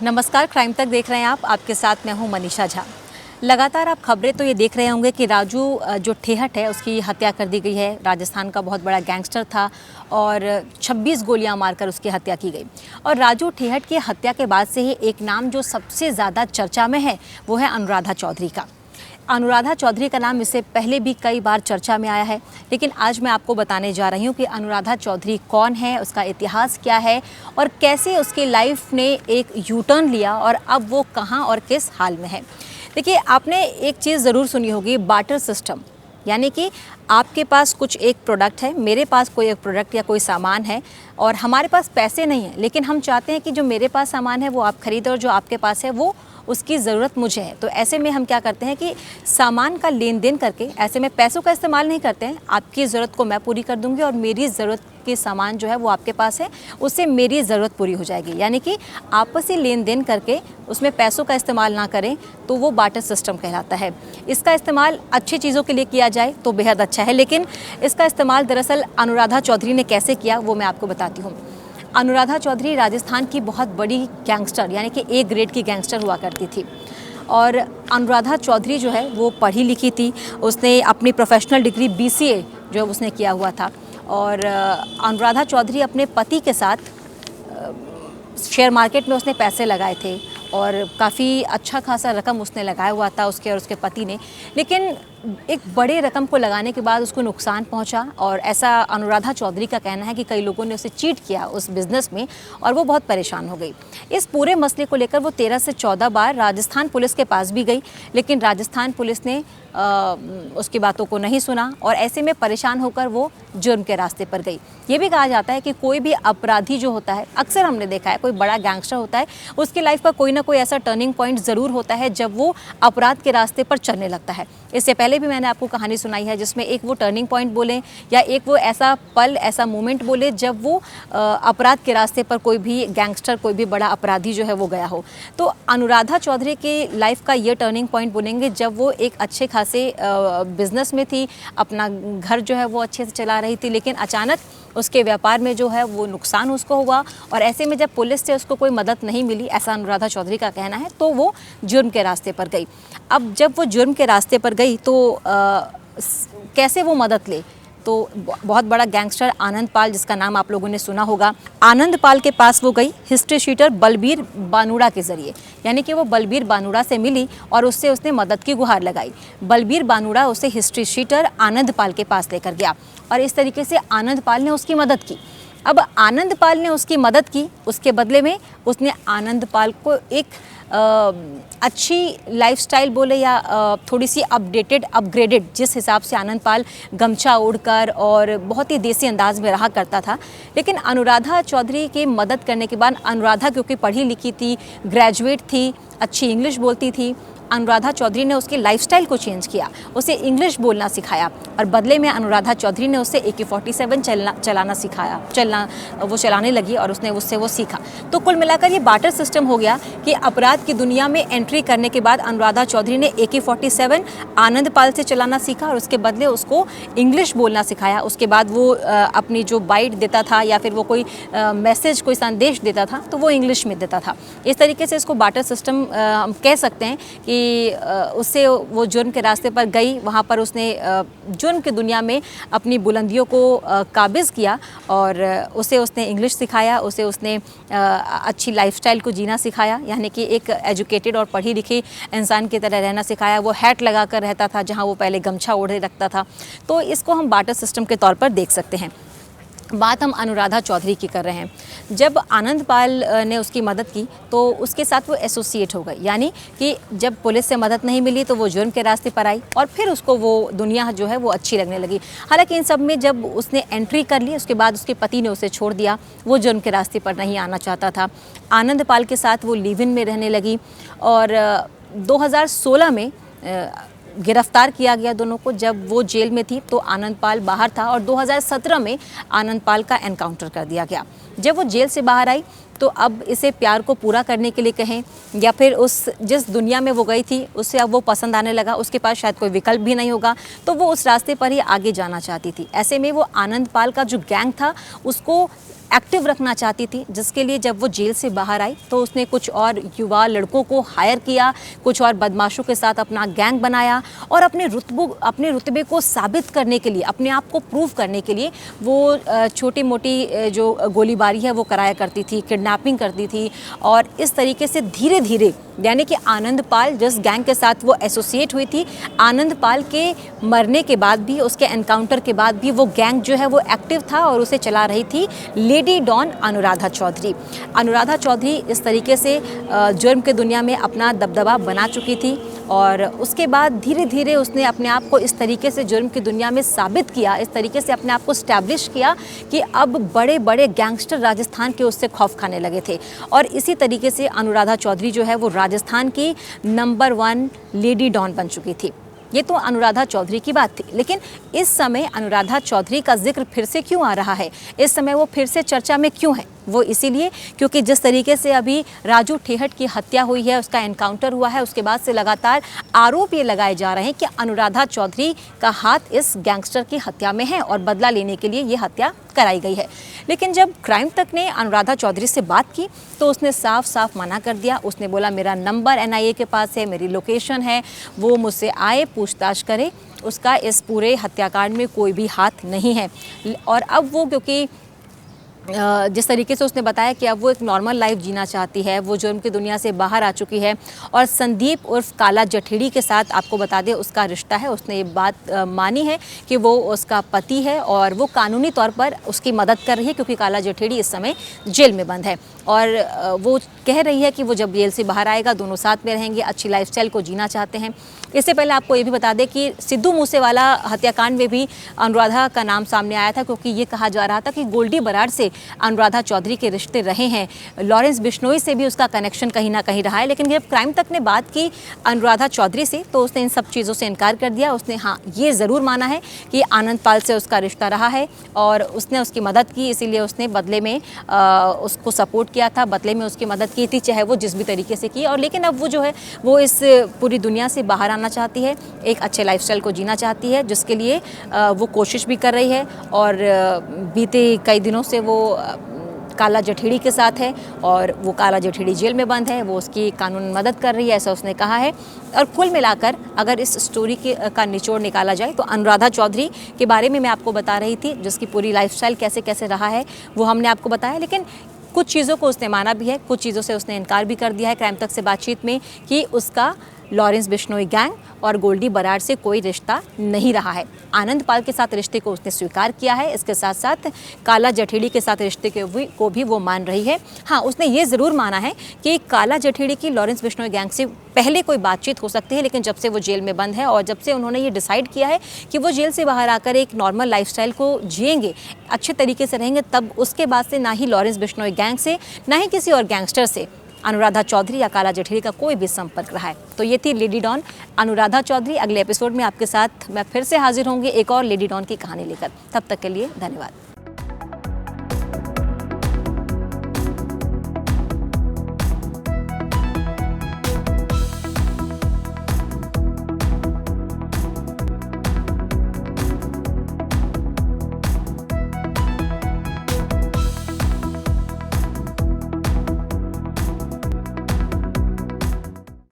नमस्कार, क्राइम तक देख रहे हैं आप। आपके साथ मैं हूं मनीषा झा। लगातार आप खबरें तो ये देख रहे होंगे कि राजू जो ठेहट है उसकी हत्या कर दी गई है। राजस्थान का बहुत बड़ा गैंगस्टर था और 26 गोलियां मारकर उसकी हत्या की गई। और राजू ठेहट की हत्या के बाद से ही एक नाम जो सबसे ज़्यादा चर्चा में है वो है अनुराधा चौधरी का। अनुराधा चौधरी का नाम इससे पहले भी कई बार चर्चा में आया है, लेकिन आज मैं आपको बताने जा रही हूँ कि अनुराधा चौधरी कौन है, उसका इतिहास क्या है और कैसे उसकी लाइफ ने एक यू टर्न लिया और अब वो कहाँ और किस हाल में है। देखिए, आपने एक चीज़ ज़रूर सुनी होगी, बार्टर सिस्टम। यानी कि आपके पास कुछ एक प्रोडक्ट है, मेरे पास कोई एक प्रोडक्ट या कोई सामान है और हमारे पास पैसे नहीं हैं, लेकिन हम चाहते हैं कि जो मेरे पास सामान है वो आप खरीदो और जो आपके पास है वो उसकी ज़रूरत मुझे है। तो ऐसे में हम क्या करते हैं कि सामान का लेन देन करके, ऐसे में पैसों का इस्तेमाल नहीं करते हैं। आपकी ज़रूरत को मैं पूरी कर दूंगी और मेरी ज़रूरत के सामान जो है वो आपके पास है, उससे मेरी ज़रूरत पूरी हो जाएगी। यानी कि आपसी लेन देन करके उसमें पैसों का इस्तेमाल ना करें तो वो बार्टर सिस्टम कहलाता है। इसका इस्तेमाल अच्छी चीज़ों के लिए किया जाए तो बेहद अच्छा है, लेकिन इसका इस्तेमाल दरअसल अनुराधा चौधरी ने कैसे किया वो मैं आपको बताती हूँ। अनुराधा चौधरी राजस्थान की बहुत बड़ी गैंगस्टर यानी कि ए ग्रेड की गैंगस्टर हुआ करती थी। और अनुराधा चौधरी जो है वो पढ़ी लिखी थी। उसने अपनी प्रोफेशनल डिग्री BCA जो उसने किया हुआ था। और अनुराधा चौधरी अपने पति के साथ शेयर मार्केट में उसने पैसे लगाए थे और काफ़ी अच्छा खासा रकम उसने लगाया हुआ था, उसके और उसके पति ने। लेकिन एक बड़े रकम को लगाने के बाद उसको नुकसान पहुंचा और ऐसा अनुराधा चौधरी का कहना है कि कई लोगों ने उसे चीट किया उस बिज़नेस में और वो बहुत परेशान हो गई। इस पूरे मसले को लेकर वो 13 से 14 बार राजस्थान पुलिस के पास भी गई, लेकिन राजस्थान पुलिस ने उसकी बातों को नहीं सुना और ऐसे में परेशान होकर वो जुर्म के रास्ते पर गई। ये भी कहा जाता है कि कोई भी अपराधी जो होता है, अक्सर हमने देखा है, कोई बड़ा गैंगस्टर होता है, उसकी लाइफ का कोई ना कोई ऐसा टर्निंग पॉइंट ज़रूर होता है जब वो अपराध के रास्ते पर चलने लगता है। इससे पहले भी मैंने आपको कहानी सुनाई है जिसमें एक वो टर्निंग पॉइंट बोले या एक वो ऐसा पल, ऐसा मोमेंट बोले जब वो अपराध के रास्ते पर कोई भी गैंगस्टर, कोई भी बड़ा अपराधी जो है वो गया हो। तो अनुराधा चौधरी की लाइफ का ये टर्निंग पॉइंट बोलेंगे जब वो एक अच्छे खासे बिजनेस में थी, अपना घर जो है वो अच्छे से चला रही थी, लेकिन अचानक उसके व्यापार में जो है वो नुकसान उसको हुआ और ऐसे में जब पुलिस से उसको कोई मदद नहीं मिली, ऐसा अनुराधा चौधरी का कहना है, तो वो जुर्म के रास्ते पर गई। अब जब वो जुर्म के रास्ते पर गई तो कैसे वो मदद ले, तो बहुत बड़ा गैंगस्टर आनंद पाल, जिसका नाम आप लोगों ने सुना होगा, आनंद पाल के पास वो गई हिस्ट्री शीटर बलबीर बानुड़ा के ज़रिए। यानी कि वो बलबीर बानुड़ा से मिली और उससे उसने मदद की गुहार लगाई। बलबीर बानुड़ा उसे हिस्ट्री शीटर आनंद पाल के पास लेकर गया और इस तरीके से आनंद पाल ने उसकी मदद की। अब आनंद पाल ने उसकी मदद की, उसके बदले में उसने आनंद पाल को एक अच्छी लाइफस्टाइल बोले या थोड़ी सी अपडेटेड, अपग्रेडेड, जिस हिसाब से आनंद पाल गमछा ओढ़कर और बहुत ही देसी अंदाज में रहा करता था। लेकिन अनुराधा चौधरी की मदद करने के बाद, अनुराधा क्योंकि पढ़ी लिखी थी, ग्रेजुएट थी, अच्छी इंग्लिश बोलती थी, अनुराधा चौधरी ने उसकी लाइफस्टाइल को चेंज किया, उसे इंग्लिश बोलना सिखाया और बदले में अनुराधा चौधरी ने उससे AK-47 चलाना सिखाया, वो चलाने लगी और उसने उससे वो सीखा। तो कुल मिलाकर ये बार्टर सिस्टम हो गया कि अपराध की दुनिया में एंट्री करने के बाद अनुराधा चौधरी ने AK-47 आनंद पाल से चलाना सीखा और उसके बदले उसको इंग्लिश बोलना सिखाया। उसके बाद वो अपनी जो बाइट देता था या फिर वो कोई मैसेज, कोई संदेश देता था तो वो इंग्लिश में देता था। इस तरीके से इसको बार्टर सिस्टम हम कह सकते हैं कि उससे वो जुर्म के रास्ते पर गई, वहाँ पर उसने जुर्म की दुनिया में अपनी बुलंदियों को काबिज़ किया और उसे उसने इंग्लिश सिखाया, उसे उसने अच्छी लाइफस्टाइल को जीना सिखाया, यानी कि एक एजुकेटेड और पढ़ी लिखी इंसान की तरह रहना सिखाया। वो हैट लगा कर रहता था जहाँ वो पहले गमछा ओढ़े रखता था। तो इसको हम बार्टर सिस्टम के तौर पर देख सकते हैं। बात हम अनुराधा चौधरी की कर रहे हैं। जब आनंद पाल ने उसकी मदद की तो उसके साथ वो एसोसिएट हो गई, यानी कि जब पुलिस से मदद नहीं मिली तो वो जुर्म के रास्ते पर आई और फिर उसको वो दुनिया जो है वो अच्छी लगने लगी। हालांकि इन सब में जब उसने एंट्री कर ली उसके बाद उसके पति ने उसे छोड़ दिया, वो जुर्म के रास्ते पर नहीं आना चाहता था। आनंद पाल के साथ वो लिव इन में रहने लगी और 2016 में गिरफ्तार किया गया दोनों को। जब वो जेल में थी तो आनंद पाल बाहर था और 2017 में आनंद पाल का एनकाउंटर कर दिया गया। जब वो जेल से बाहर आई तो अब इसे प्यार को पूरा करने के लिए कहें या फिर उस जिस दुनिया में वो गई थी उससे अब वो पसंद आने लगा, उसके पास शायद कोई विकल्प भी नहीं होगा, तो वो उस रास्ते पर ही आगे जाना चाहती थी। ऐसे में वो आनंद पाल का जो गैंग था उसको एक्टिव रखना चाहती थी, जिसके लिए जब वो जेल से बाहर आई तो उसने कुछ और युवा लड़कों को हायर किया, कुछ और बदमाशों के साथ अपना गैंग बनाया और अपने रुतबे को साबित करने के लिए, अपने आप को प्रूव करने के लिए वो छोटी मोटी जो गोलीबारी है वो कराया करती थी, किडनैपिंग करती थी। और इस तरीके से धीरे धीरे, यानी कि आनंद पाल जिस गैंग के साथ वो एसोसिएट हुई थी, आनंद पाल के मरने के बाद भी, उसके एनकाउंटर के बाद भी वो गैंग जो है वो एक्टिव था और उसे चला रही थी लेडी डॉन अनुराधा चौधरी। अनुराधा चौधरी इस तरीके से जुर्म की दुनिया में अपना दबदबा बना चुकी थी और उसके बाद धीरे धीरे उसने अपने आप को इस तरीके से जुर्म की दुनिया में साबित किया, इस तरीके से अपने आप को स्टैब्लिश किया कि अब बड़े बड़े गैंगस्टर राजस्थान के उससे खौफ खाने लगे थे। और इसी तरीके से अनुराधा चौधरी जो है वो राजस्थान की नंबर 1 लेडी डॉन बन चुकी थी। ये तो अनुराधा चौधरी की बात थी, लेकिन इस समय अनुराधा चौधरी का जिक्र फिर से क्यों आ रहा है, इस समय वो फिर से चर्चा में क्यों है? वो इसीलिए क्योंकि जिस तरीके से अभी राजू ठेहट की हत्या हुई है, उसका एनकाउंटर हुआ है, उसके बाद से लगातार आरोप ये लगाए जा रहे हैं कि अनुराधा चौधरी का हाथ इस गैंगस्टर की हत्या में है और बदला लेने के लिए ये हत्या कराई गई है। लेकिन जब क्राइम तक ने अनुराधा चौधरी से बात की तो उसने साफ साफ मना कर दिया। उसने बोला मेरा नंबर एनआईए के पास है, मेरी लोकेशन है, वो मुझसे आए, पूछताछ करे, उसका इस पूरे हत्याकांड में कोई भी हाथ नहीं है। और अब वो क्योंकि जिस तरीके से उसने बताया कि अब वो एक नॉर्मल लाइफ जीना चाहती है, वो जुर्म की दुनिया से बाहर आ चुकी है और संदीप उर्फ काला जठेड़ी के साथ, आपको बता दें, उसका रिश्ता है। उसने ये बात मानी है कि वो उसका पति है और वो कानूनी तौर पर उसकी मदद कर रही है क्योंकि काला जठेड़ी इस समय जेल में बंद है। और वो कह रही है कि वो जब जेल से बाहर आएगा दोनों साथ में रहेंगे, अच्छी लाइफस्टाइल को जीना चाहते हैं। इससे पहले आपको ये भी बता दें कि सिद्धू मूसेवाला हत्याकांड में भी अनुराधा का नाम सामने आया था क्योंकि ये कहा जा रहा था कि गोल्डी बराड़ से अनुराधा चौधरी के रिश्ते रहे हैं, लॉरेंस बिश्नोई से भी उसका कनेक्शन कहीं ना कहीं रहा है। लेकिन जब क्राइम तक ने बात की अनुराधा चौधरी से तो उसने इन सब चीज़ों से इनकार कर दिया। उसने हाँ ये ज़रूर माना है कि आनंद पाल से उसका रिश्ता रहा है और उसने उसकी मदद की, इसीलिए उसने बदले में उसको सपोर्ट किया था, बदले में उसकी मदद की थी, चाहे वो जिस भी तरीके से की। और लेकिन अब वो जो है वो इस पूरी दुनिया से बाहर आना चाहती है, एक अच्छे लाइफस्टाइल को जीना चाहती है, जिसके लिए वो कोशिश भी कर रही है। और बीते कई दिनों से वो काला जठेड़ी के साथ है और वो काला जठेड़ी जेल में बंद है, वो उसकी कानूनी मदद कर रही है, ऐसा उसने कहा है। और कुल मिलाकर अगर इस स्टोरी का निचोड़ निकाला जाए तो अनुराधा चौधरी के बारे में मैं आपको बता रही थी, जिसकी पूरी लाइफस्टाइल कैसे कैसे रहा है वो हमने आपको बताया। लेकिन कुछ चीज़ों को उसने माना भी है, कुछ चीज़ों से उसने इनकार भी कर दिया है क्राइम तक से बातचीत में कि उसका लॉरेंस बिश्नोई गैंग और गोल्डी बराड़ से कोई रिश्ता नहीं रहा है। आनंद पाल के साथ रिश्ते को उसने स्वीकार किया है, इसके साथ साथ काला जठेड़ी के साथ रिश्ते को भी वो मान रही है। हाँ, उसने ये ज़रूर माना है कि काला जठेड़ी की लॉरेंस बिश्नोई गैंग से पहले कोई बातचीत हो सकती है, लेकिन जब से वो जेल में बंद है और जब से उन्होंने ये डिसाइड किया है कि वो जेल से बाहर आकर एक नॉर्मल लाइफस्टाइल को जिएंगे, अच्छे तरीके से रहेंगे, तब उसके बाद से ना ही लॉरेंस बिश्नोई गैंग से ना ही किसी और गैंगस्टर से अनुराधा चौधरी या काला जठेड़ी का कोई भी संपर्क रहा है। तो ये थी लेडी डॉन अनुराधा चौधरी। अगले एपिसोड में आपके साथ मैं फिर से हाजिर होंगी एक और लेडी डॉन की कहानी लेकर। तब तक के लिए धन्यवाद।